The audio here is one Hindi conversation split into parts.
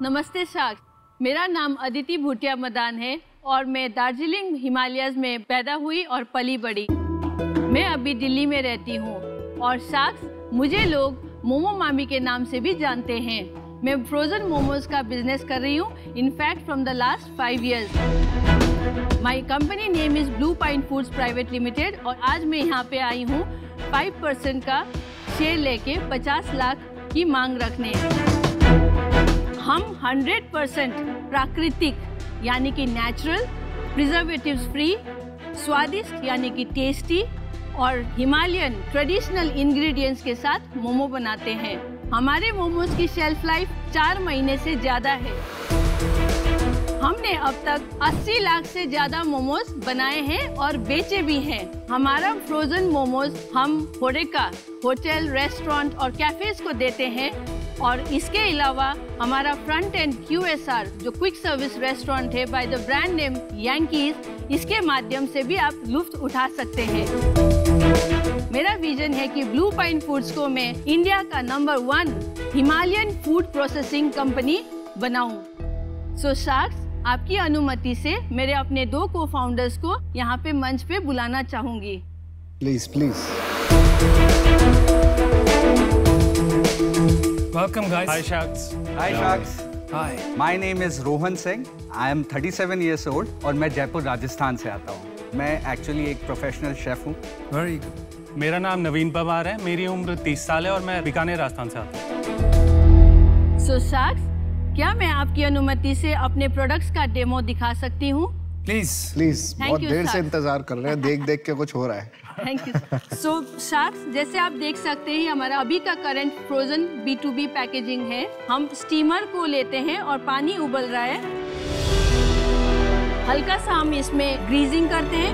नमस्ते साक्ष, मेरा नाम अदिति भूटिया मदान है और मैं दार्जिलिंग हिमालयस में पैदा हुई और पली बड़ी। मैं अभी दिल्ली में रहती हूँ और साक्ष, मुझे लोग मोमो मामी के नाम से भी जानते हैं। मैं फ्रोजन मोमोज का बिजनेस कर रही हूँ, in fact from the last 5 years। My company name is blue pine foods private limited और आज मैं यहाँ पे आई हूँ 5% का शेयर लेके 50 लाख की मांग रखने। हम 100% प्राकृतिक यानी कि नेचुरल, प्रिजर्वेटिव्स फ्री, स्वादिष्ट यानी कि टेस्टी और हिमालयन ट्रेडिशनल इंग्रेडिएंट्स के साथ मोमो बनाते हैं। हमारे मोमोज की शेल्फ लाइफ 4 महीने से ज़्यादा है। हमने अब तक 80 लाख से ज़्यादा मोमोज बनाए हैं और बेचे भी हैं। हमारा फ्रोजन मोमोज हम होरेका होटल, रेस्टोरेंट और कैफेज को देते हैं और इसके अलावा हमारा फ्रंट एंड QSR जो क्विक सर्विस रेस्टोरेंट है by the brand name Yankees, इसके माध्यम से भी आप लुत्फ उठा सकते हैं। मेरा विजन है कि ब्लू पाइन फूड्स को मैं इंडिया का number 1 Himalayan food processing company बनाऊं। सो साक्ष, आपकी अनुमति से मेरे अपने 2 को-फाउंडर्स को यहाँ पे मंच पे बुलाना चाहूंगी। Please please. Welcome guys. Hi Shaks. Hi Shaks. Hi. My name is Rohan Singh. I am 37 years old और मैं जयपुर राजस्थान से आता हूँ। मैं एक्चुअली एक प्रोफेशनल शेफ हूँ। Very good. मेरा नाम नवीन पवार है, मेरी उम्र 30 साल है और मैं बीकानेर राजस्थान से आता हूँ। सो साक्ष, क्या मैं आपकी अनुमति से अपने प्रोडक्ट्स का डेमो दिखा सकती हूँ? Please. प्लीज, बहुत you, देर से sir. इंतजार कर रहे हैं, देख देख के कुछ हो रहा है। Thank you. सो साक्ष, जैसे आप देख सकते हैं हमारा अभी का करंट फ्रोजन B2B पैकेजिंग है। हम स्टीमर को लेते हैं और पानी उबल रहा है, हल्का सा हम इसमें ग्रीजिंग करते हैं।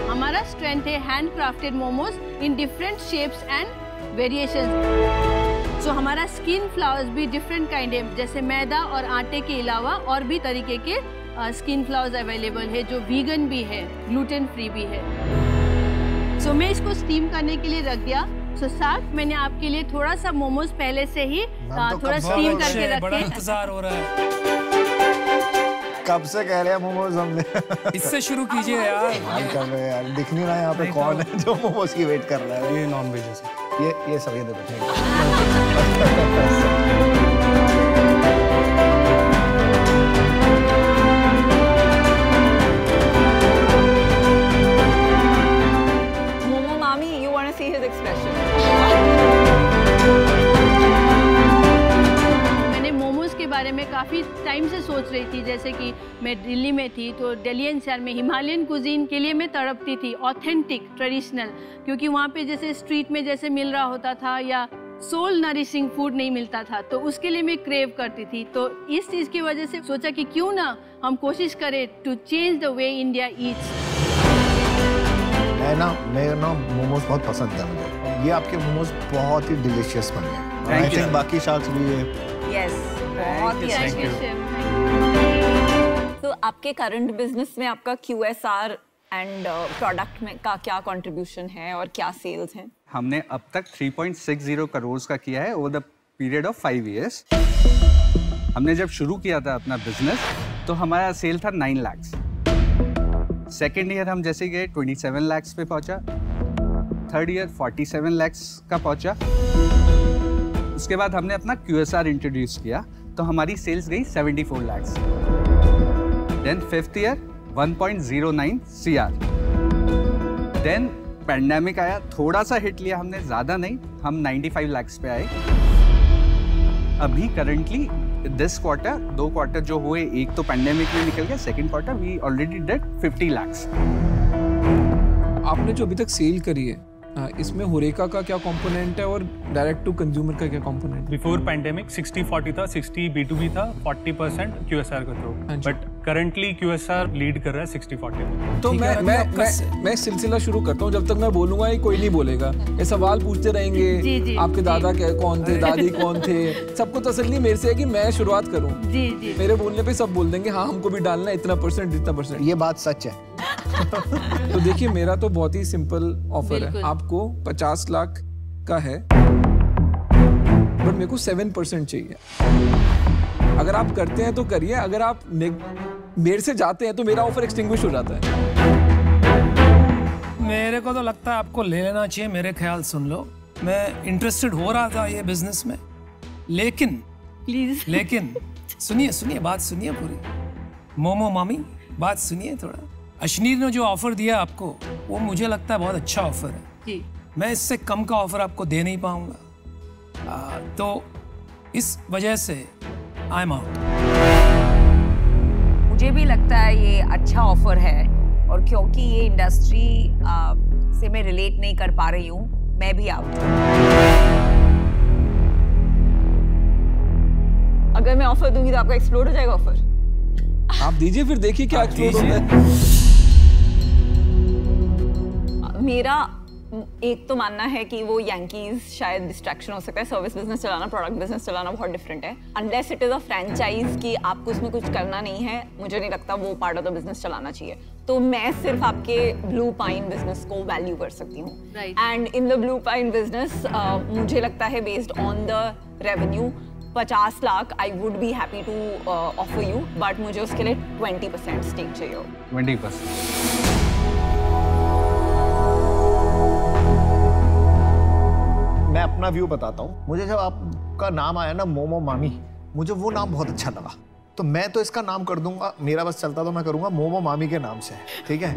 हमारा स्ट्रेंथ है hand crafted momos in different shapes and variations. So हमारा स्किन फ्लावर्स भी डिफरेंट काइंड है, जैसे मैदा और आटे के अलावा और भी तरीके के स्किन फ्लावर्स अवेलेबल है जो वीगन भी है, ग्लूटेन फ्री भी है। सो मैं इसको स्टीम करने के लिए रख दिया। सो साक्ष, मैंने आपके लिए थोड़ा सा मोमोज पहले से ही थोड़ा स्टीम करके रखे। बड़ा इंतजार हो रहा है। कब से कह रहे हैं मोमोज हमने। इससे शुरू कीजिए यार। कर रहे हैं यार, दिख नहीं रहा यहाँ पे कौन है जो मोमोज की वेट कर रहा है। ये नॉन वेज है। ये सब ये देखो। Momo Mami, you want to see his expression? मैंने मोमोज के बारे में काफ़ी टाइम से सोच रही थी। जैसे कि मैं दिल्ली में थी तो दिल्ली एनसीआर में हिमालयन कुजीन के लिए मैं तड़पती थी, ऑथेंटिक ट्रेडिशनल, क्योंकि वहाँ पे जैसे स्ट्रीट में जैसे मिल रहा होता था या सोल नरिशिंग फूड नहीं मिलता था, तो उसके लिए मैं क्रेव करती थी। तो इस चीज़ की वजह से सोचा कि क्यों ना हम कोशिश करें to change the way India eats. मैं ना मोमोज बहुत पसंद है मुझे। ये आपके मोमोज बहुत ही डिलीशियस बने हैं। आई थिंक बाकी शाक्स भी है। Yes, बहुत ही अच्छे। तो आपके करंट बिजनेस में आपका QSR एंड प्रोडक्ट में का क्या कंट्रीब्यूशन है और क्या सेल्स हैं? हमने अब तक 3.60 करोड़ का किया है over the period of 5 years। हमने जब शुरू किया था अपना बिजनेस तो हमारा सेल था 9 lakhs। सेकेंड ईयर हम जैसे गए 27 lakhs पे पहुंचा, थर्ड ईयर 47 lakhs का पहुंचा। उसके बाद हमने अपना QSR इंट्रोड्यूस किया तो हमारी सेल्स गई 74 lakhs। Then fifth year 1.09 CR। Then pandemic आया, थोड़ा सा हिट लिया हमने, ज़्यादा नहीं, हम 95 lakhs पे आए। अभी करंटली दिस क्वार्टर, 2 क्वार्टर जो हुए, एक तो पैंडेमिक में निकल गया, second quarter we already did 50 lakhs। आपने जो अभी तक सेल करी है इसमें होरेका का क्या कंपोनेंट है और डायरेक्ट टू कंज्यूमर का क्या कंपोनेंट? बिफोर पैंडेमिक 60-40 था, 60 B2B था, 40% QSR का through. But currently QSR lead कर रहा है 60-40। तो मैं सिलसिला शुरू करता हूँ। जब तक मैं बोलूंगा ये कोई नहीं बोलेगा, ये सवाल पूछते रहेंगे। जी, आपके दादा कौन थे, दादी कौन थे, सबको तसल्ली मेरे से है कि मैं शुरुआत करूँ। मेरे बोलने पे सब बोल देंगे हाँ हमको भी डालना है इतना %, इतना %। ये बात सच है। तो देखिए मेरा तो बहुत ही सिंपल ऑफर है। आपको 50 लाख का है बट मेरे को 7% चाहिए। अगर आप करते हैं तो करिए, अगर आप मेरे से जाते हैं तो मेरा ऑफर एक्सटिंग्विश हो जाता है। मेरे को तो लगता है आपको ले लेना चाहिए। मेरे ख्याल सुन लो, मैं इंटरेस्टेड हो रहा था ये बिजनेस में, लेकिन सुनिए बात सुनिए पूरी। मोमो मामी, बात सुनिए थोड़ा। अश्नीर ने जो ऑफर दिया आपको, वो मुझे लगता है बहुत अच्छा ऑफर है जी। मैं इससे कम का ऑफर आपको दे नहीं पाऊंगा, तो इस वजह से आई एम आउट। मुझे भी लगता है ये अच्छा ऑफर है, और क्योंकि ये इंडस्ट्री से मैं रिलेट नहीं कर पा रही हूँ, मैं भी आउट। अगर मैं ऑफर दूंगी तो आपका एक्सप्लोड हो जाएगा ऑफर। आप दीजिए, फिर देखिए क्या एक्सप्लोड होता है। मेरा एक तो मानना है कि वो यांकीज शायद डिस्ट्रैक्शन हो सकता है। सर्विस बिजनेस चलाना, प्रोडक्ट बिजनेस चलाना बहुत डिफरेंट है। Unless it is a franchise कि आपको उसमें कुछ करना नहीं है, मुझे नहीं लगता वो पार्ट ऑफ द बिजनेस चलाना चाहिए। तो मैं सिर्फ आपके ब्लू पाइन बिजनेस को वैल्यू कर सकती हूँ। And in the Blue Pine business मुझे लगता है based on the revenue 50 lakh I would be happy to offer you, but मुझे उसके लिए 20% स्टेक चाहिए। 20%। मैं अपना व्यू बताता हूँ। मुझे जब आपका नाम आया ना मोमो मामी, मुझे वो नाम बहुत अच्छा लगा, तो मैं तो इसका नाम कर दूंगा, मेरा बस चलता तो मैं करूंगा मोमो मामी के नाम से, ठीक है।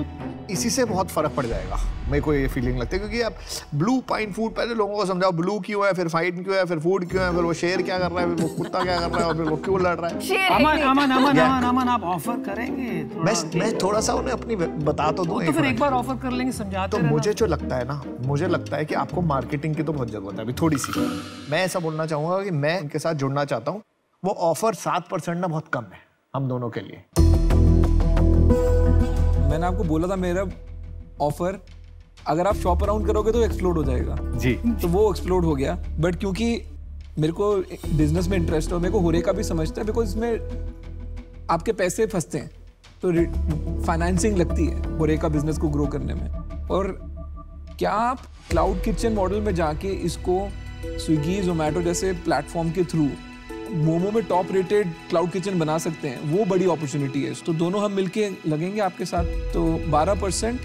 इसी से बहुत फर्क पड़ जाएगा, मेरे को ये फीलिंग लगती है। क्योंकि आप ब्लू पाइन फूड, पहले लोगों को समझाओ ब्लू क्यों है, फिर फाइट क्यों है, फिर फूड क्यों है, फिर वो शेर क्या कर रहा है, फिर वो कुत्ता क्या कर रहा है, और फिर वो क्यों लड़ रहा है। अमन आप ऑफर करेंगे? मैं थोड़ा सा उन्हें अपनी बता तो दूं। तो फिर एक बार ऑफर कर लेंगे, समझाते तो मुझे जो लगता है ना, मुझे लगता है कि आपको मार्केटिंग की तो बहुत जरूरत है अभी थोड़ी सी। मैं ऐसा बोलना चाहूंगा कि मैं इनके साथ जुड़ना चाहता हूँ। वो ऑफर 7% ना बहुत कम है हम दोनों के लिए। मैंने आपको बोला था मेरा ऑफर अगर आप शॉप अराउंड करोगे तो एक्सप्लोड हो जाएगा जी। तो वो एक्सप्लोड हो गया, बट क्योंकि मेरे को बिजनेस में इंटरेस्ट है, मेरे को होरेका भी समझता है, बिकॉज इसमें आपके पैसे फंसते हैं तो फाइनेंसिंग लगती है होरेका बिजनेस को ग्रो करने में। और क्या आप क्लाउड किचन मॉडल में जाके इसको स्विगी जोमेटो जैसे प्लेटफॉर्म के थ्रू मोमो में टॉप रेटेड क्लाउड किचन बना सकते हैं, वो बड़ी अपॉर्चुनिटी है। तो दोनों हम मिलके लगेंगे आपके साथ, तो 12%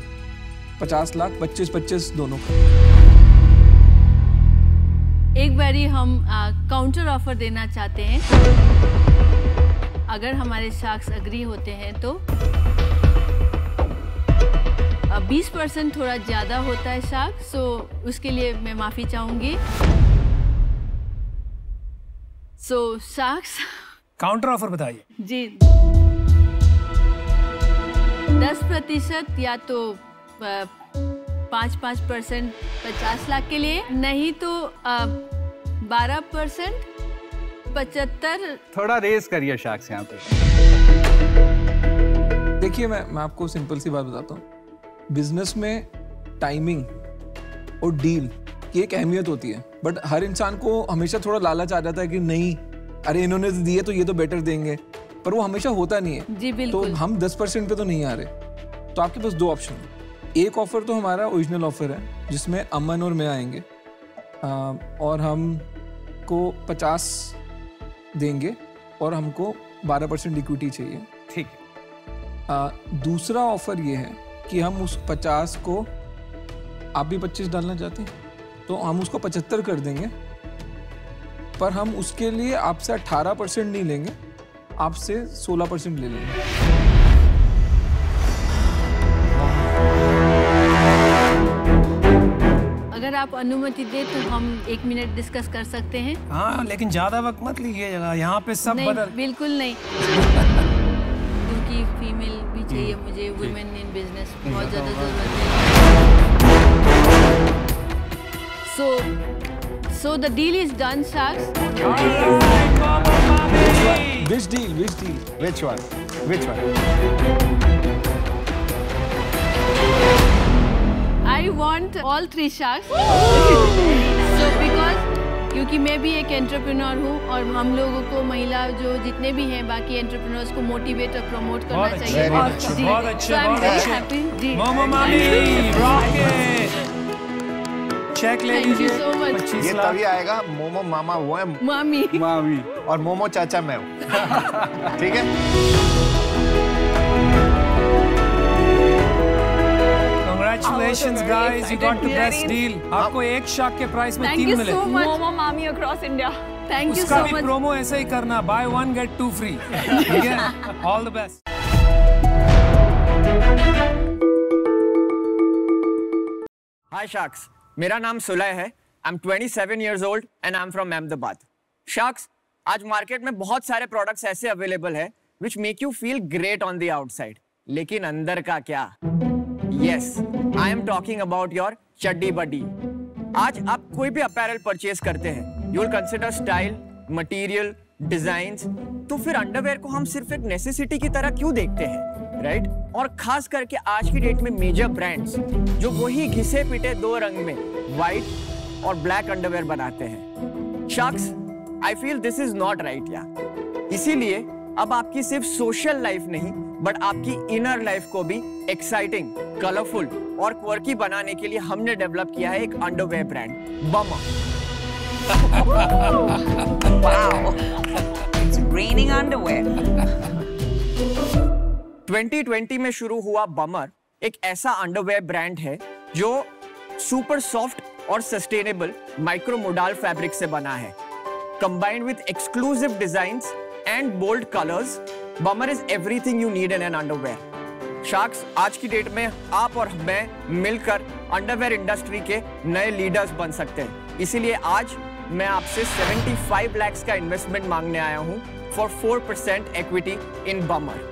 50 लाख 25-25 दोनों का। एक बारी हम काउंटर ऑफर देना चाहते हैं। अगर हमारे शार्क्स अग्री होते हैं तो 20% थोड़ा ज़्यादा होता है शार्क, सो उसके लिए मैं माफ़ी चाहूँगी। सो शार्क्स काउंटर ऑफर बताइए जी। 10% या तो 5% 50 लाख के लिए, नहीं तो 12% 75। थोड़ा रेस करिए शार्क्स यहाँ पे। देखिए मैं आपको सिंपल सी बात बताता हूँ। बिजनेस में टाइमिंग और डील की एक अहमियत होती है, बट हर इंसान को हमेशा थोड़ा लालच आ जाता है कि नहीं अरे इन्होंने दिए तो ये तो बेटर देंगे, पर वो हमेशा होता नहीं है जी। बिल्कुल। तो हम 10% पे तो नहीं आ रहे, तो आपके पास दो ऑप्शन है। एक ऑफर तो हमारा ओरिजिनल ऑफर है जिसमें अमन और मैं आएंगे और हमको 50 देंगे और हमको 12% इक्विटी चाहिए, ठीक है। दूसरा ऑफर ये है कि हम उस 50 को, आप भी 25 डालना चाहते हैं तो हम उसको 75 कर देंगे, पर हम उसके लिए आपसे 18% नहीं लेंगे, आपसे 16% ले लेंगे। अगर आप अनुमति दे तो हम 1 मिनट डिस्कस कर सकते हैं। हाँ, लेकिन ज्यादा वक्त मत लीजिएगा, यहाँ पे सब नहीं, बदल। बिल्कुल नहीं। क्योंकि फीमेल भी चाहिए मुझे, वुमेन इन बिजनेस बहुत ज़्यादा ज़रूरत है। So the deal is done, Sharks. Which deal? Which one? I want all 3 sharks. So because क्योंकि मैं भी एक एंटरप्रेन्योर हूँ और हम लोगों को महिला जो जितने भी हैं बाकी एंटरप्रेन्योर्स को मोटिवेट और प्रमोट करना चाहिए। बहुत अच्छे। So I'm very happy. जी। मोमो मामी, रॉकेट। चेक ले Thank you लीजिए so much. 25 ये लाख। तभी आएगा, मोमो मामा वो है मामी। मामी। और मोमो चाचा मैं हूँ। ठीक है? Congratulations guys, you got the best deal. आपको एक शाक के प्राइस में Thank 3 you मिले। so much. मोमो मामी across India. Thank you उसका so भी much. प्रोमो ऐसे ही करना, buy one get two free. ठीक है? All the best. Hi Sharks, मेरा नाम सुलय है। I'm 27 years old and I'm from Ahmedabad. Sharks, आज मार्केट में बहुत सारे प्रोडक्ट्स ऐसे अवेलेबल है which make you feel great on the outside. लेकिन अंदर का क्या? Yes, I am talking about your चड्डी बड्डी। आज आप कोई भी अपैरल परचेज करते हैं, you will consider style, material, designs, तो फिर अंडरवेयर को हम सिर्फ एक नेसेसिटी की तरह क्यों देखते हैं? राइट और खास करके आज की डेट में मेजर ब्रांड्स जो वही घिसे पिटे दो रंग में व्हाइट और ब्लैक अंडरवेयर बनाते हैं। Sharks, I feel this is not right यार। इसीलिए अब आपकी सिर्फ सोशल लाइफ नहीं बट आपकी इनर लाइफ को भी एक्साइटिंग, कलरफुल और क्वर्की बनाने के लिए हमने डेवलप किया है एक underwear brand, bummer. Wow, it's raining underwear. 2020 में शुरू हुआ बमर एक ऐसा अंडरवेयर ब्रांड है जो सुपर सॉफ्ट और सस्टेनेबल माइक्रोमोडाल फैब्रिक से बना है। Combined with exclusive designs and bold colours, Bummer is everything you need in an underwear. Sharks, आज की डेट में आप और मैं मिलकर अंडरवेयर इंडस्ट्री के नए लीडर्स बन सकते हैं। इसीलिए आज मैं आपसे 75 लाख का इन्वेस्टमेंट मांगने आया हूं for 4% equity in bummer.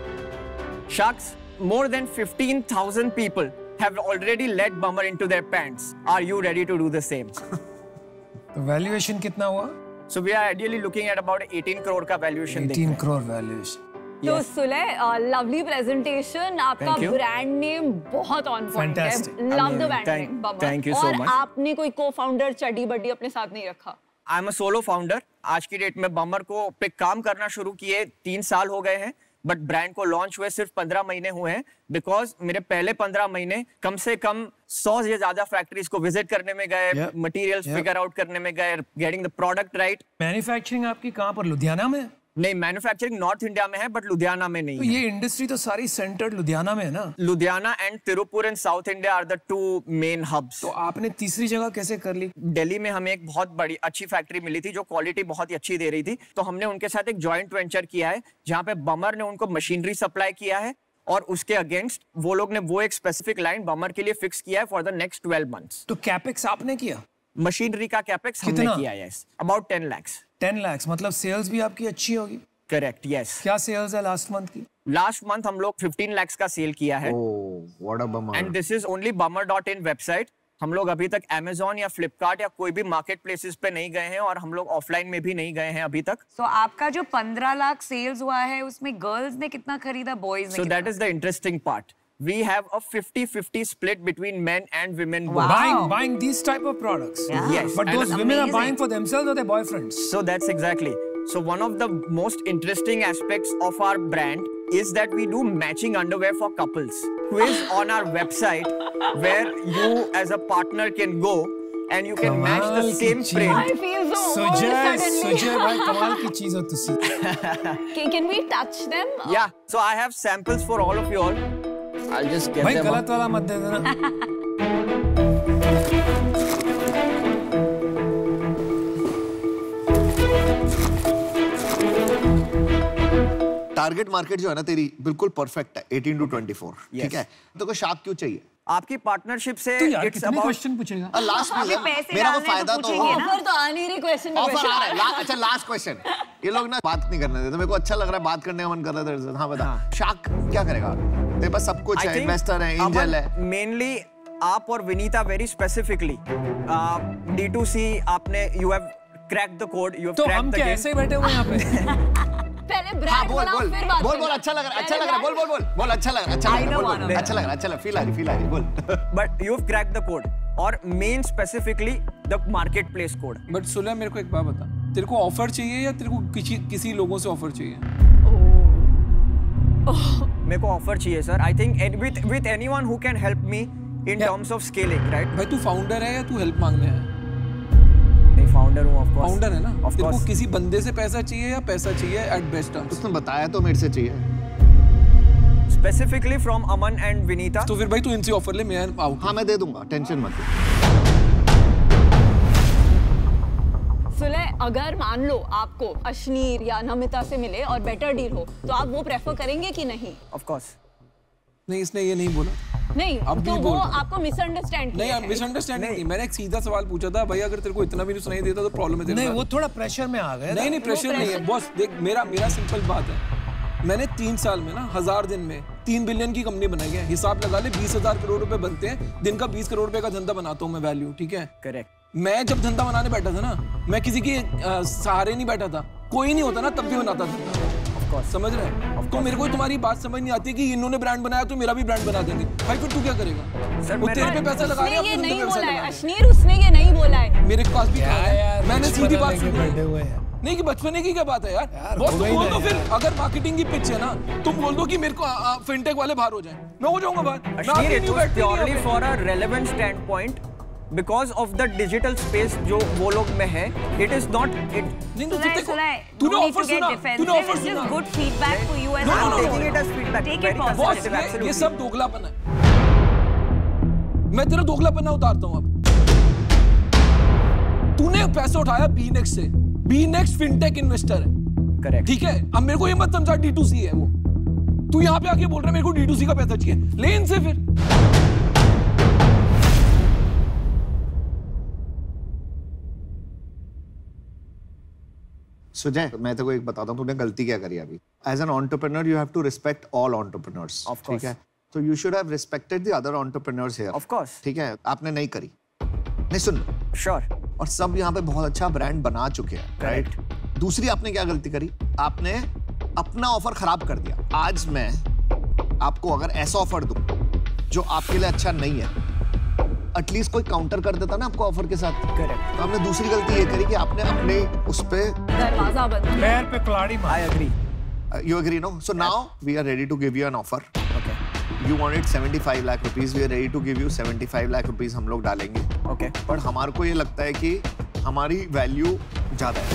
Sharks, more than 15,000 people have already led Bummer into their pants. Are you ready to do the same? तो वैल्यूएशन कितना हुआ? So we are ideally looking at about 18 crore का valuation. 18 crore valuation. तो सुलय, लवली प्रेजेंटेशन, आपका Thank you. ब्रांड नेम बहुत ऑन पॉइंट है। Fantastic. Love the brand name bummer. Thank you so और much. आपने कोई को-फाउंडर चड्डी बड्डी अपने साथ नहीं रखा? I'm a solo founder. आज की डेट में बमर को पे काम करना शुरू किए 3 साल हो गए हैं, बट ब्रांड को लॉन्च हुए सिर्फ 15 महीने हुए हैं बिकॉज मेरे पहले 15 महीने कम से कम 100 से ज्यादा फैक्ट्रीज को विजिट करने में गए, मटेरियल्स फिगर आउट करने में गए, getting the product right. Manufacturing आपकी कहाँ पर, लुधियाना में? नहीं, मैन्युफैक्चरिंग नॉर्थ इंडिया में है बट लुधियाना में नहीं तो है। ये इंडस्ट्री तो सारी सेंटर्ड लुधियाना में है ना? Ludhiana and Tirupur in South India are the 2 main hubs. तो आपने तीसरी जगह कैसे कर ली? दिल्ली में हमें एक बहुत बड़ी अच्छी फैक्ट्री मिली थी जो क्वालिटी बहुत ही अच्छी दे रही थी, तो हमने उनके साथ एक जॉइंट वेंचर किया है जहाँ पे बमर ने उनको मशीनरी सप्लाई किया है और उसके अगेंस्ट वो लोग ने वो एक स्पेसिफिक लाइन बमर के लिए फिक्स किया है फॉर द नेक्स्ट 12 मंथ्स। तो कैपेक्स आपने किया? मशीनरी का कैपेक्स हमने किया है, अबाउट 10 लाख। 10 लाख मतलब सेल्स भी आपकी अच्छी होगी? Correct, yes. क्या सेल्स है लास्ट मंथ की? लास्ट मंथ हम लोग 15 लाख का सेल किया है। What a bummer. And this is only bummer.in website. हम लोग अभी तक Amazon या Flipkart या कोई भी मार्केट प्लेसेस पे नहीं गए हैं और हम लोग ऑफलाइन में भी नहीं गए हैं अभी तक। So आपका जो 15 लाख सेल्स हुआ है उसमें गर्ल्स ने कितना खरीदा, बॉयज ने So कितना? that is the interesting part. We have a 50-50 split between men and women. Wow. Buying these type of products? Yeah. Yes. But And those women are amazing. buying for themselves or their boyfriends? So that's exactly. So one of the most interesting aspects of our brand is that we do matching underwear for couples. Quiz on our website where you as a partner can go and you can match the same print. I feel so old Sujay suddenly. भाई कमाल की चीज हो तुसी। Can we touch them? Yeah. So I have samples for all of you all. I'll just get भाई them. गलत वाला मत दे देना। टारगेट मार्केट जो है ना तेरी बिल्कुल परफेक्ट है, 18 to 24। ठीक है, तो को शार्क क्यों चाहिए? आपकी पार्टनरशिप से तो यार it's कितने about क्वेश्चन पूछेगा? लास्ट अभी पैसे मेरा को डालने तो फायदा तो पूछेंगे ना। ऑफर तो आ नहीं रही, क्वेश्चन ऑफर आ रहा है। अच्छा लास्ट क्वेश्चन। ये लोग ना बात नहीं करने देते, मेरे को अच्छा लग रहा है, बात करने का मन कर रहा है तेरे से। हाँ बता, शार्क क्या करेगा? तेरे पास सब कुछ है, इन्वेस्टर है, एंजल है। मेनली आप और विनीता वेरी स्पेसिफिकली D2C आपने you have cracked the code, you have तो cracked हम the क्या game. ऐसे ही बैठे हुए हैं यहाँ पे? पहले ब्रांड बोल बनाओ बोल फिर बात बोल करना। बोल, अच्छा लग रहा है, अच्छा पहले लग रहा है, बोल बोल बोल बोल, अच्छा लग रहा है, अच्छा लग रहा है, बोल बोल, अच्छा लग रहा है, अच्छा लग, फील आ रही, बोल। But you have cracked the code और main specifically the market place code. But सुलह, मेरे को एक बात बता, तेरे को ऑफर चाहिए या तेरे को किसी लोगों से ऑफर चाहिए? मेरे को ऑफर चाहिए sir. I think with anyone who can help me in terms of scaling, right? भाई तू फाउंडर है या तू हेल्प मांगने है? नहीं, फाउंडर हूँ, of course. फाउंडर है ना? Of तेरे को course. किसी बंदे से पैसा चाहिए या पैसा चाहिए at best terms? उसने बताया तो मेरे से चाहिए। Specifically from Aman and Vinita. तो फिर भाई तू इनसे ऑफर ले, मैं आउट। हाँ मैं दे दूंगा, टेंशन मत ले। सुलह, अगर मान लो आपको अश्नीर या नमिता से मिले और बेटर डील हो, तो आप वो प्रेफर करेंगे कि नहीं? Of course. नहीं, इसने ये नहीं बोला। नहीं, अब तो भी वो बोल। आपको मिसअंडरस्टैंड किया है। नहीं, मिसअंडरस्टैंडिंग नहीं। मैंने एक सीधा सवाल पूछा था, भाई अगर तेरे को इतना भी नहीं सुनाई देता तो प्रॉब्लम है तेरे नहीं, साथ। वो थोड़ा प्रेशर में आ गए। नहीं, प्रेशर नहीं है बॉस। देख, मेरा सिंपल बात है, मैंने 3 साल में ना 1000 दिन में 3 बिलियन की कंपनी बनाई है। हिसाब लगा ले, 20,000 करोड़ रुपए बनते हैं, दिन का 20 करोड़ रुपए का धंधा बनाता हूँ मैं, वैल्यू, ठीक है? करेक्ट। मैं जब धंधा बनाने बैठा था ना, मैं किसी के सहारे नहीं बैठा था, कोई नहीं होता ना तब भी बनाता था। समझ रहे हैं? तो मेरे को तुम्हारी बात समझ नहीं आती कि इन्होंने ब्रांड बनाया तो मेरा भी ब्रांड बना देंगे। भाई फिर तू क्या करेगा? सर, वो तेरे पे पैसा लगा रहे हैं, ये अपने नहीं पे पैसा बोला लगा है रहे हैं। अश्नीर, उसने ये नहीं बोला है। मेरे पास भी कहा है, मैंने सीधी बात सुनी बैठे है। हुए हैं। नहीं कि बचपने की क्या बात है यार, बॉस तुम बोल दो फिर, अगर मार्केटिंग की पिच है ना, तुम बोल दो कि मेरे को फिनटेक वाले बाहर हो जाएं, मैं हो जाऊंगा बाहर। Ashneer, it was purely for a relevant standpoint because of the digital space जो वो लोग में है. It is not it. तूने ऑफर सुना, तूने ऑफर सुना। Just good feedback for you as I'm a taking it as feedback. Take Very it positive. constructive, boss, absolutely. ये सब दोगलापन है। मैं तेरा दोगलापन उतारता हूँ अब। तूने पैसे उठाया बीनेक्स से, बीनेक्स फिनटेक इन्वेस्टर है, Correct. ठीक है? अब मेरे को ये मत समझा D2C है वो। तू यहाँ पे आके बोल रहा है मेरे को D2C का पैसा चाहिए, ले इनसे फिर। सुजय, मैं तेरे को एक बताता हूँ, तूने गलती क्या करी अभी। As an entrepreneur you have to respect all entrepreneurs, ठीक है? तो you should have respected the other entrepreneurs here, Of course. ठीक है? आपने नहीं करी। नहीं, सुन, Sure. और सब यहाँ पे बहुत अच्छा ब्रांड बना चुके हैं, राइट? दूसरी आपने क्या गलती करी? आपने अपना ऑफर खराब कर दिया। आज मैं आपको अगर ऐसा ऑफर दूं जो आपके लिए अच्छा नहीं है, एटलीस्ट कोई काउंटर कर देता ना आपको ऑफर के साथ। Correct. तो आपने दूसरी गलती ये करी कि आपने अपने उस पे दरवाजा बंद किया। पैर पे कुल्हाड़ी मार। I agree. you agree, no? So now we are ready to give you an offer. Okay. You wanted 75 lakh rupees, we are ready to give you 75 lakh rupees हम लोग डालेंगे। Okay. पर हमारे को ये लगता है कि हमारी वैल्यू ज्यादा है।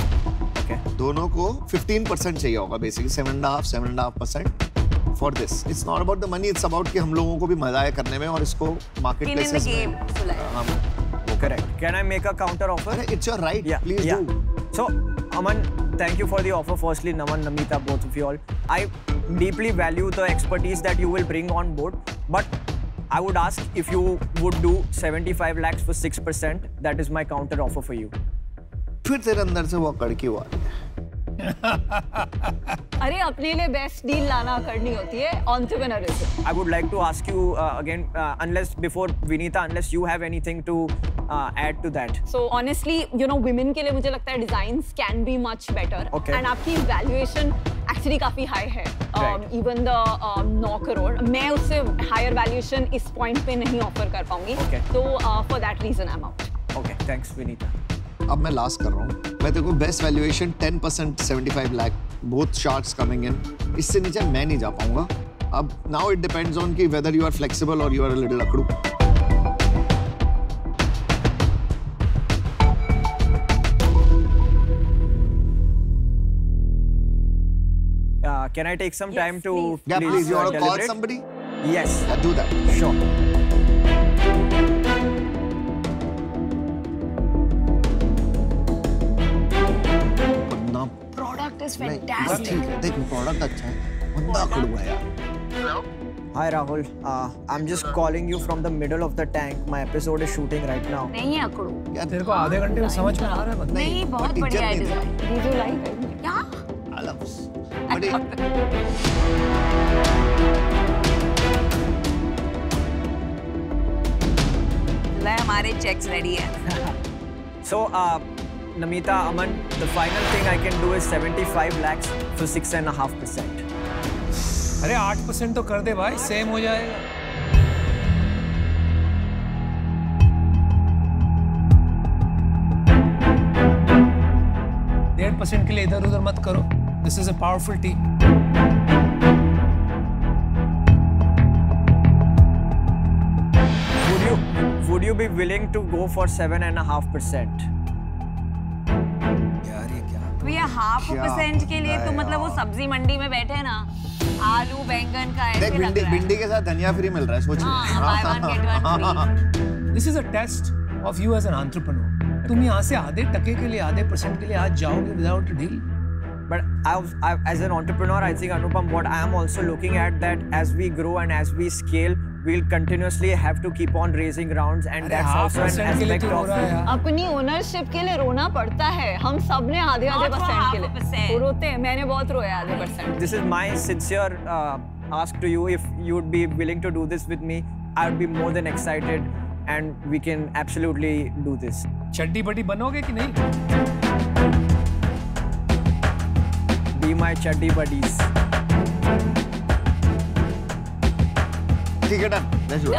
Okay. दोनों को 15% चाहिए होगा, basically 7.5% for this. It's not about the money, it's about कि हम लोगों को भी मजा आए करने में और इसको market Skin in the places game, में Sulay. हम Correct. Can I make a counter offer? अरे it's your right, Yeah. please Yeah. do. So, Aman, thank you for the offer. Firstly, Naman, Namita, both of you all. I deeply value the expertise that you will bring on board, but I would ask if you would do 75 lakhs for 6%. That is my counter offer for you. फिर तेरे अंदर से वो अकड़ क्यों आ रही है? अरे अपने लिए बेस्ट डील लाना करनी होती है, entrepreneurship. I would like to ask you again, unless before Vinita, unless you have anything to add to that. So honestly, you know, women के लिए मुझे लगता है designs can be much better. Okay. And आपकी valuation actually काफी high है. Right. Even the 9 करोड़, मैं उससे higher valuation इस point पे नहीं offer कर पाऊंगी. Okay. तो for that reason I'm out. Okay, thanks, Vinita. अब मैं लास्ट कर रहा हूँ। मैं तेरे को best valuation 10% 75 lakh, both sharks coming in, इससे नीचे मैं नहीं जा पाऊंगा। अब now it depends on कि whether you are flexible or you are a little अकड़ू। Can I take some Yes, time to please. Yeah, please, you want to call deliberate? somebody? Yes, Yeah, do that. sure. बंदा Product is नहीं, fantastic. ठीक है, देख प्रोडक्ट अच्छा है, बंदा अकड़ू है यार। Hi Rahul, I'm just calling you from the middle of the tank. My episode is shooting right now. नहीं है अकड़ू। यार तेरे को आधे घंटे में समझ में आ रहा है बंदा। नहीं, बहुत but बढ़िया है इज्जत नहीं design. Did you like it? क्या? I love this. But it- Sulay, हमारे checks ready है। So, Namita, Aman, the final thing I can do is 75 lakhs for 6.5%. अरे 8% तो कर दे भाई, सेम हो जाएगा। 1.5% के लिए इधर उधर मत करो। This is a powerful team. Would would you be willing to go for 7.5%? यार ये क्या? तो ये 0.5% के लिए तो मतलब वो सब्जी मंडी में बैठे ना, आलू बैंगन का ऐसे लग रहा है। भिंडी के साथ धनिया फ्री मिल रहा है, सोचिए। buy one get one free। This is a test of you as an entrepreneur. तुम यहाँ से आधे टके के लिए, आधे % के लिए आज जाओगे without a deal? But as an entrepreneur, I think, Anupam, what I am also looking at that as we grow and as we scale, we'll continuously have to keep on raising rounds, and that's also an aspect of अपनी ओनरशिप के लिए रोना पड़ता है। हम सब ने आधे % के लिए रोते हैं। मैंने बहुत रोया आधे %। This is my sincere ask to you. If you would be willing to do this with me, I would be more than excited, and we can absolutely do this. चड्डी बड़ी बनोगे कि नहीं? Be my chuddy buddies. ठीक है, done. Let's do it.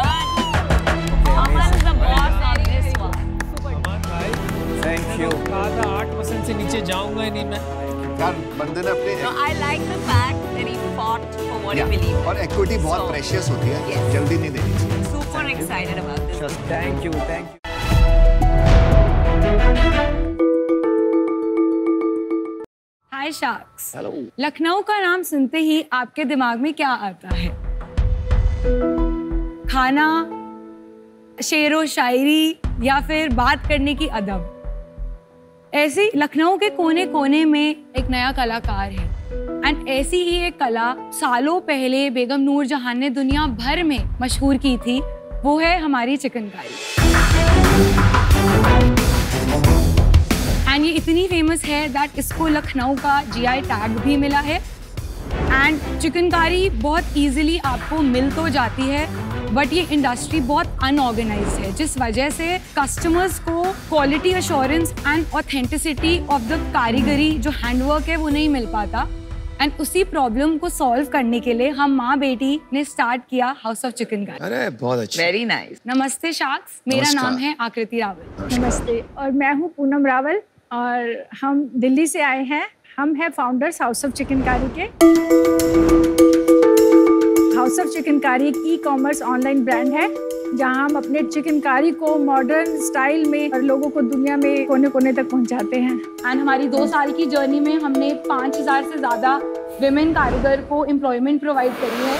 Aman is the boss on this one. Thank you. कहा था 8% से नीचे जाऊंगा ही नहीं मैं। यार बंदे ने अपने No, I like the fact that he fought for what he believed in. और equity बहुत precious होती है, जल्दी नहीं देनी चाहिए। Super excited about this. Thank you. Thank you. Hi sharks. Lucknow का नाम सुनते ही आपके दिमाग में क्या आता है? खाना, शेरो शायरी या फिर बात करने की अदब? ऐसी लखनऊ के कोने कोने में एक नया कलाकार है, एंड ऐसी ही एक कला सालों पहले बेगम नूरजहान ने दुनिया भर में मशहूर की थी। वो है हमारी चिकनकारी। एंड ये इतनी फेमस है दैट इसको लखनऊ का GI टैग भी मिला है। एंड चिकनकारी बहुत इजीली आपको मिल तो जाती है, बट ये इंडस्ट्री बहुत अनऑर्गेनाइज है, जिस वजह से कस्टमर्स को quality assurance and authenticity of the कारीगरी जो हैंडवर्क है वो नहीं मिल पाता। एंड उसी प्रॉब्लम को सॉल्व करने के लिए हम माँ बेटी ने स्टार्ट किया हाउस ऑफ चिकनकारी। अरे बहुत अच्छा। Very nice. नमस्ते शार्क्स, मेरा नाम है आकृति रावल। नमस्ते, और मैं हूँ पूनम रावल और हम दिल्ली से आए हैं। हम हैं फाउंडर्स हाउस ऑफ चिकनकारी के। हाउस ऑफ चिकनकारी एक ई-कॉमर्स ऑनलाइन ब्रांड है जहां हम अपने चिकनकारी को मॉडर्न स्टाइल में और लोगों को दुनिया में कोने कोने तक पहुंचाते हैं। एंड हमारी 2 साल की जर्नी में हमने 5000 से ज़्यादा विमेन कारीगर को एम्प्लॉयमेंट प्रोवाइड करी है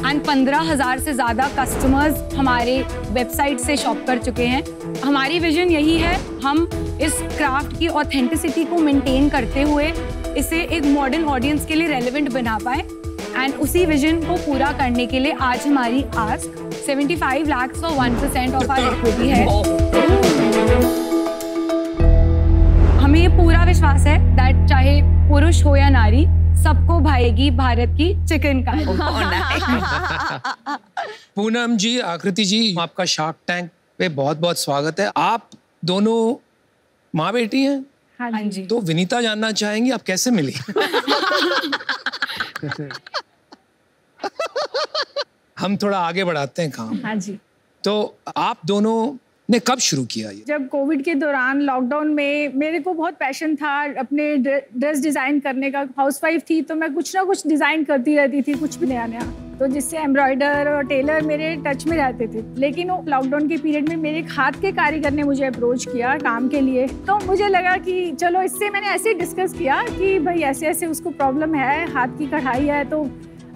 एंड 15,000 से ज़्यादा कस्टमर्स हमारे वेबसाइट से शॉप कर चुके हैं। हमारी विजन यही है, हम इस क्राफ्ट की ऑथेंटिसिटी को मेंटेन करते हुए इसे एक मॉडर्न ऑडियंस के लिए रेलेवेंट बना पाए। एंड उसी विजन को पूरा करने के लिए आज हमारी आस्क 75 लाख और 1% ऑफ आवर इक्विटी है। हमें ये पूरा विश्वास है दैट चाहे पुरुष हो या नारी, सबको भाएगी भारत की चिकनकारी। पूनम जी, आकृति जी, आपका शार्क टैंक पे बहुत बहुत स्वागत है। आप दोनों माँ बेटी हैं? हाँ जी। तो विनीता जानना चाहेंगी आप कैसे मिली? हम थोड़ा आगे बढ़ाते हैं काम। हाँ जी। तो आप दोनों ने कब शुरू किया ये? जब कोविड के दौरान लॉकडाउन में मेरे को बहुत पैशन था अपने ड्रेस डिज़ाइन करने का। हाउसवाइफ थी तो मैं कुछ ना कुछ डिज़ाइन करती रहती थी, कुछ भी नया नया, तो जिससे एम्ब्रॉयडर और टेलर मेरे टच में रहते थे। लेकिन वो लॉकडाउन के पीरियड में मेरे एक हाथ के कारीगर ने मुझे अप्रोच किया काम के लिए, तो मुझे लगा कि चलो, इससे मैंने ऐसे डिस्कस किया कि भाई ऐसे ऐसे उसको प्रॉब्लम है, हाथ की कढ़ाई है। तो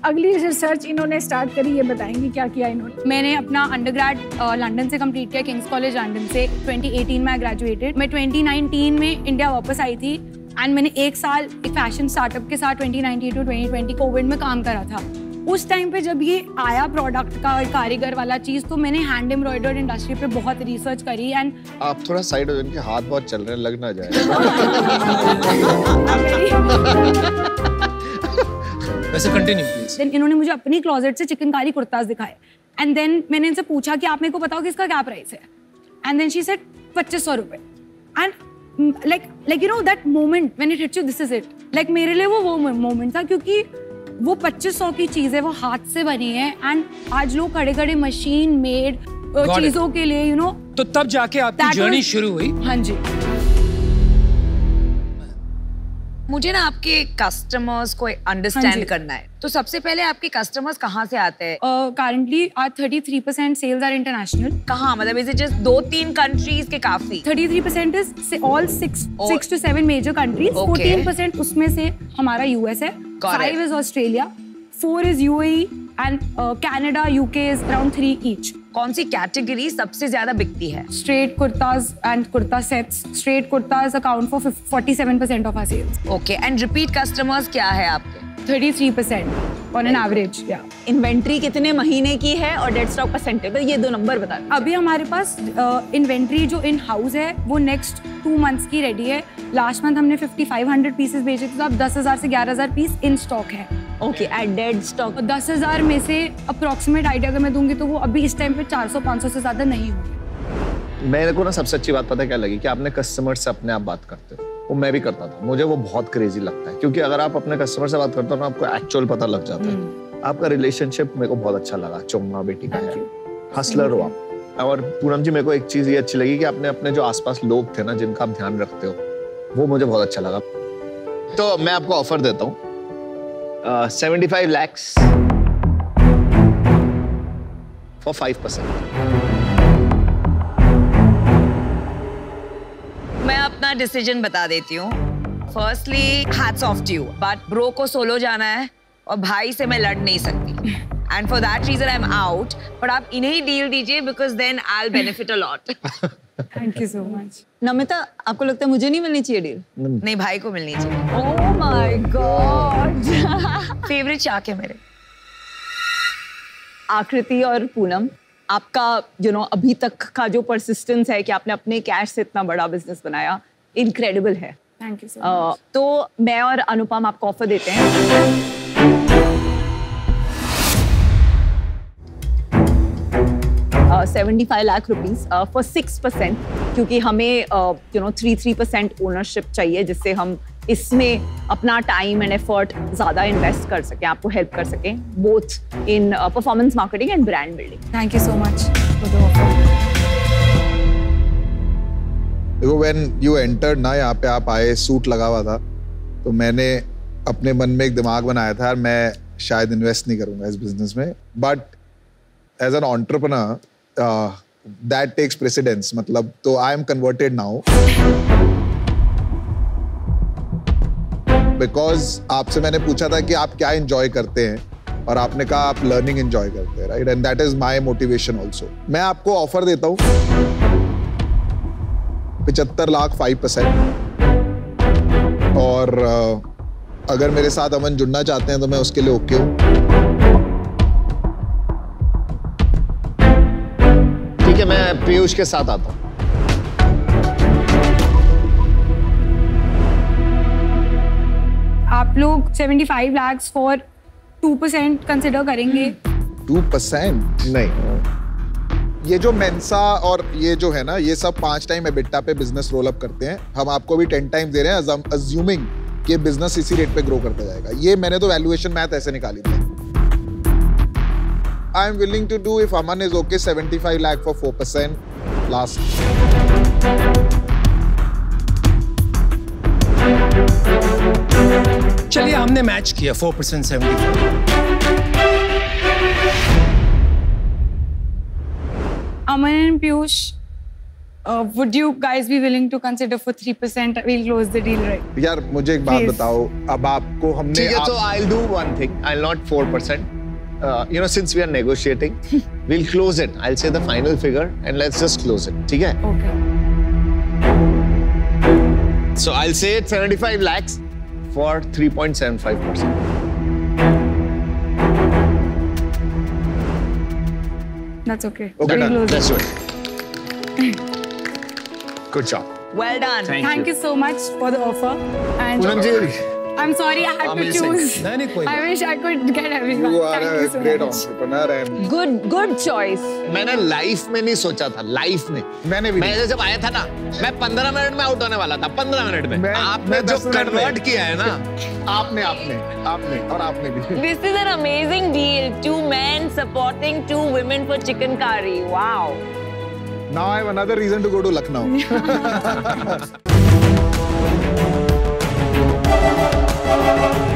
अगली रिसर्च इन्होंने स्टार्ट करी, ये बताएंगी क्या किया इन्होंने। मैंने अपना अंडरग्रेड लंदन से कंप्लीट किया, किंग्स कॉलेज लंदन से। 2018 में ग्रेजुएटेड। मैं 2019 में इंडिया वापस आई थी एंड मैंने 1 साल एक फैशन स्टार्टअप के साथ 2019 to 2020 कोविड में काम करा था। उस टाइम पे जब ये आया प्रोडक्ट का कारीगर वाला चीज़, तो मैंने हैंड एम्ब्रॉयडर्ड इंडस्ट्री पे बहुत रिसर्च करी। एंड आप थोड़ा साइड हो, इनके हाथ बहुत चल रहे हैं, लग ना जाए। वैसे कंटिन्यू प्लीज। देन इन्होंने मुझे अपनी क्लोजेट से चिकनकारी कुर्ताज दिखाए एंड देन मैंने इनसे पूछा कि आप मेरे को बताओ कि इसका क्या प्राइस है। एंड देन शी सेड 2500 रुपए। And like you know that moment when it hits you, this is it. Like मेरे लिए वो मोमेंट था, क्योंकि वो 2500 की चीज़ है, वो हाथ से बनी है एंड आज लोग खड़े खड़े मशीन मेड चीज़ों के लिए यू नो। तो तब जाके आपकी जर्नी शुरू हुई। हाँ जी। मुझे ना आपके कस्टमर्स को अंडरस्टैंड करना है, तो सबसे पहले आपके कस्टमर्स कहाँ से आते हैं? Currently, our 33% sales are international. कहाँ, मतलब is it just 2-3 countries के काफी? 33% is all 6 to 7 major countries. 14% उसमें से हमारा US है. 5 is Australia. 4 is UAE and Canada, UK is around 3 each. कौन सी कैटेगरी सबसे ज्यादा बिकती है? Straight kurtas and kurta sets. Straight kurtas account for 47% of our sales. Okay, and repeat customers क्या है आपके? 33% on an average. Yeah. Inventory कितने महीने की है और डेड स्टॉक परसेंटेज, ये 2 नंबर बता दीजिए। अभी हमारे पास इन्वेंट्री जो इन हाउस है वो नेक्स्ट 2 months की रेडी है। लास्ट मंथ हमने 5500 पीसेस बेचे थे, तो अब 10,000 से 11,000 पीस इन स्टॉक है। ओके, एट डेड स्टॉक 10,000 में से अप्रोक्सीमेट आइडिया अगर मैं दूंगी तो वो अभी इस टाइम पे 400-500 से ज्यादा नहीं होगी। मेरे को ना सबसे अच्छी बात पता है क्या लगी, कि आपने कस्टमर से अपने आप बात करते हो। वो मैं भी करता था, मुझे वो बहुत क्रेजी लगता है, क्योंकि अगर आप अपने कस्टमर से बात करते हो ना, आपको एक्चुअल पता लग जाता है। आपका रिलेशनशिप मेरे को बहुत अच्छा लगा, चुम्मा बेटी का है, हसलर हो आप। और पूनम जी, मेरे को एक चीज ये अच्छी लगी कि आपने अपने जो आसपास लोग थे ना, जिनका आप ध्यान रखते हो, वो मुझे बहुत अच्छा लगा। तो मैं आपको ऑफर देता हूँ 75 lakhs for 5%. मैं अपना डिसीजन बता देती हूँ। Firstly hats off to you, but bro को सोलो जाना है और भाई से मैं लड़ नहीं सकती, and for that reason I am out. But आप इन्हें ही डील दीजिए, because then I will benefit a lot. Thank you so much. Namita, आपको लगता है मुझे नहीं मिलनी चाहिए डील? नहीं, भाई को मिलनी चाहिए। Oh my God. फेवरेट शाक है मेरे। आकृति और पूनम, आपका अभी तक का जो परसिस्टेंस है कि आपने अपने कैश से इतना बड़ा बिजनेस बनाया, इनक्रेडिबल है। Thank you so much. तो मैं और अनुपम आपको ऑफर देते हैं 75 लाख रुपीस फॉर 6%, क्योंकि हमें 3% ओनरशिप चाहिए, जिससे हम इसमें अपना टाइम एंड एफर्ट ज़्यादा इन्वेस्ट कर सकें, आपको हेल्प कर सकें, both in performance marketing and brand building. Thank you so much for the offer. देखो, व्हेन यू एंटर्ड ना, यहाँ पे आप आए, सूट लगा हुआ था, तो मैंने अपने मन में एक दिमाग बनाया था, मैं शायद इन्वेस्ट नहीं करूँगा इस बिजनेस में, but as an entrepreneur that takes precedence, मतलब तो I am converted now because आपसे मैंने पूछा था कि आप क्या enjoy करते हैं, और आपने कहा आप learning enjoy करते हैं, right? And that is my motivation also. मैं आपको ऑफर देता हूँ 75 लाख 5%, और अगर मेरे साथ अमन जुड़ना चाहते हैं तो मैं उसके लिए ओके हूँ। ठीक है, मैं पीयूष के साथ आता हूँ। आप लोग 75 lakhs फॉर 2% कंसिडर करेंगे? 2% नहीं, ये जो मेंसा और ये जो है ना, ये सब 5 टाइम एबिटा पे बिजनेस रोल अप करते हैं, हम आपको भी 10 टाइम दे रहे हैं, अज्यूमिंग कि बिजनेस इसी रेट पे ग्रो करता जाएगा। ये मैंने तो वैल्यूएशन मैथ ऐसे निकाली थी। I am willing to do, if Aman is okay, 75 lakh for 4% last. चलिए, हमने मैच किया 4% 75। Aman and Piyush, would you guys be willing to consider for 3%? We'll close the deal, right? यार मुझे एक बात बताओ, अब आपको हमने ठीक है, तो I'll do one thing. I'll not 4%. Since we are negotiating, we'll close it. I'll say the final figure and let's just close it. ठीक है? Okay. So I'll say it 75 lakhs for 3.75%. That's okay. Okay, We'll done. close Let's it. do it. Good job. Well done. Thank you so much for the offer. And Poonam ji, I'm sorry I had to choose. I wish I could get everyone. You are Thank a you so great much. entrepreneur and good choice. मैंने लाइफ में नहीं सोचा था, लाइफ में। मैंने भी मैं जब आया था ना, मैं 15 मिनट में आउट होने वाला था, 15 मिनट में। आपने जो कन्वर्ट किया है ना, आपने और आपने भी। This is an amazing deal. 2 men supporting 2 women for chicken curry. Wow. Now I have another reason to go to Lucknow. है।